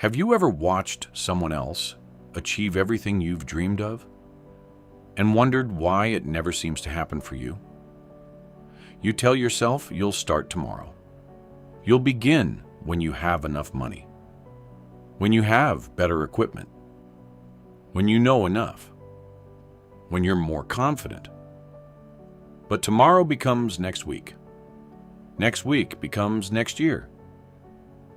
Have you ever watched someone else achieve everything you've dreamed of and wondered why it never seems to happen for you? You tell yourself you'll start tomorrow. You'll begin when you have enough money, when you have better equipment, when you know enough, when you're more confident. But tomorrow becomes next week. Next week becomes next year.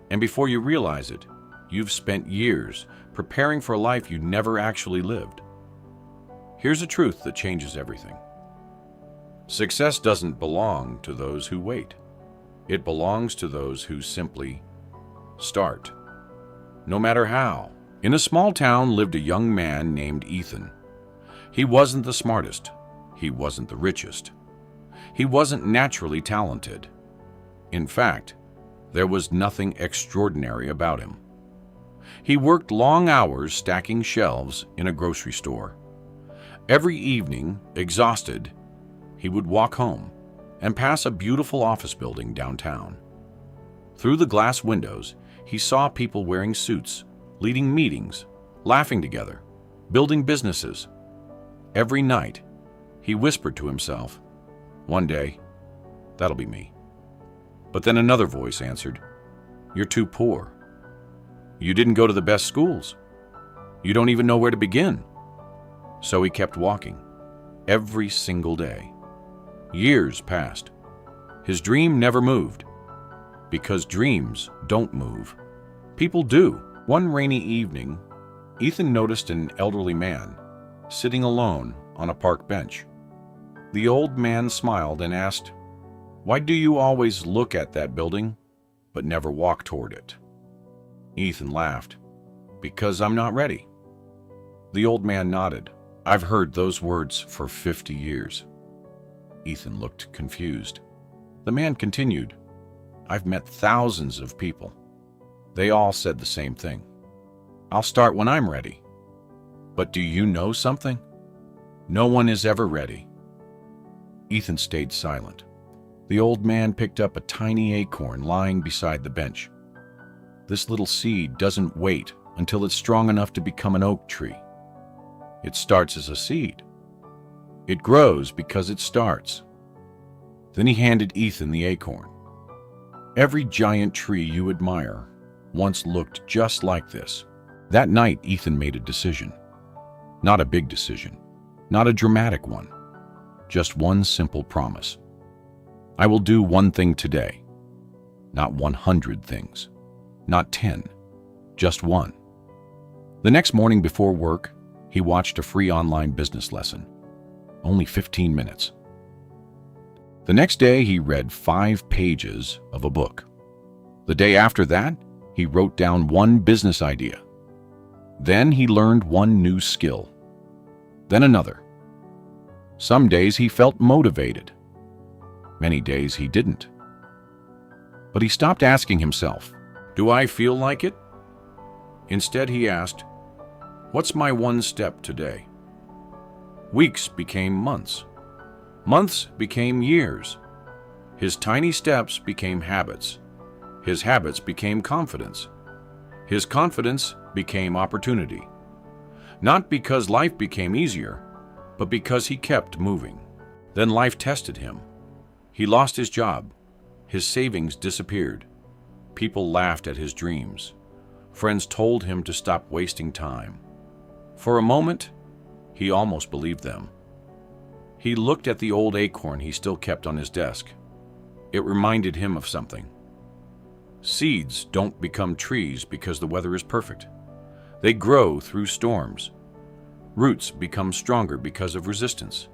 And before you realize it, you've spent years preparing for a life you never actually lived. Here's a truth that changes everything. Success doesn't belong to those who wait. It belongs to those who simply start, no matter how. In a small town lived a young man named Ethan. He wasn't the smartest. He wasn't the richest. He wasn't naturally talented. In fact, there was nothing extraordinary about him. He worked long hours stacking shelves in a grocery store. Every evening, exhausted, he would walk home and pass a beautiful office building downtown. Through the glass windows, he saw people wearing suits, leading meetings, laughing together, building businesses. Every night, he whispered to himself, "One day, that'll be me." But then another voice answered, "You're too poor. You didn't go to the best schools. You don't even know where to begin." So he kept walking, every single day. Years passed. His dream never moved, because dreams don't move. People do. One rainy evening, Ethan noticed an elderly man sitting alone on a park bench. The old man smiled and asked, "Why do you always look at that building, but never walk toward it?" Ethan laughed, "Because I'm not ready." The old man nodded. "I've heard those words for 50 years. Ethan looked confused. The man continued, "I've met thousands of people. They all said the same thing. I'll start when I'm ready. But do you know something? No one is ever ready." Ethan stayed silent. The old man picked up a tiny acorn lying beside the bench. "This little seed doesn't wait until it's strong enough to become an oak tree. It starts as a seed. It grows because it starts." Then he handed Ethan the acorn. Every giant tree you admire once looked just like this. That night, Ethan made a decision. Not a big decision, not a dramatic one, just one simple promise. "I will do one thing today. Not 100 things, not 10, just one." The next morning before work, he watched a free online business lesson. Only 15 minutes. The next day, he read 5 pages of a book. The day after that, he wrote down one business idea. Then he learned one new skill. Then another. Some days he felt motivated. Many days he didn't. But he stopped asking himself, "Do I feel like it?" Instead, he asked, "What's my one step today?" Weeks became months. Months became years. His tiny steps became habits. His habits became confidence. His confidence became opportunity. Not because life became easier, but because he kept moving. Then life tested him. He lost his job. His savings disappeared. People laughed at his dreams. Friends told him to stop wasting time. For a moment, he almost believed them. He looked at the old acorn he still kept on his desk. It reminded him of something. Seeds don't become trees because the weather is perfect. They grow through storms. Roots become stronger because of resistance.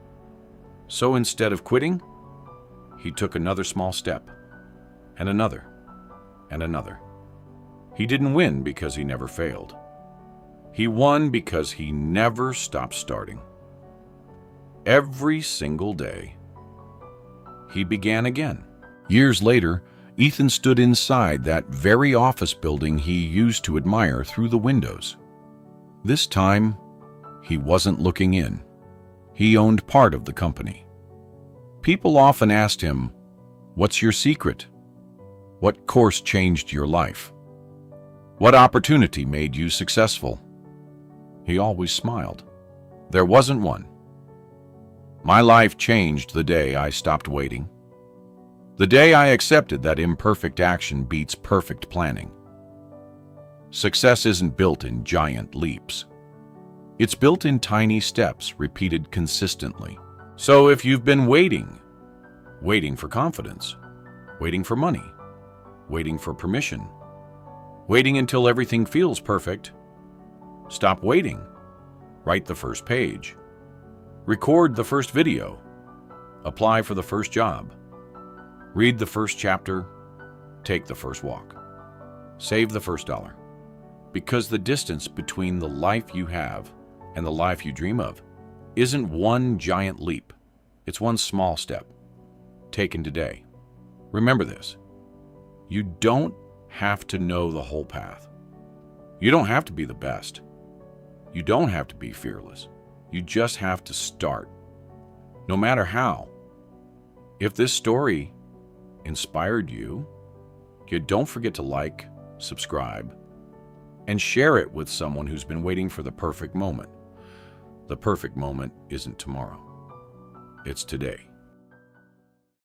So instead of quitting, he took another small step, and another, and another. He didn't win because he never failed. He won because he never stopped starting. Every single day, he began again. Years later, Ethan stood inside that very office building he used to admire through the windows. This time, he wasn't looking in. He owned part of the company. People often asked him, "What's your secret? What course changed your life?" What opportunity made you successful? He always smiled. There wasn't one. My life changed the day I stopped waiting. The day I accepted that imperfect action beats perfect planning. Success isn't built in giant leaps. It's built in tiny steps repeated consistently. So if you've been waiting for confidence, waiting for money, waiting for permission, waiting until everything feels perfect, stop waiting. Write the first page. Record the first video. Apply for the first job. Read the first chapter. Take the first walk. Save the first dollar. Because the distance between the life you have and the life you dream of isn't one giant leap. It's one small step taken today. Remember this. You don't have to know the whole path. You don't have to be the best. You don't have to be fearless. You just have to start. No matter how. If this story inspired you, don't forget to like, subscribe, and share it with someone who's been waiting for the perfect moment. The perfect moment isn't tomorrow. It's today.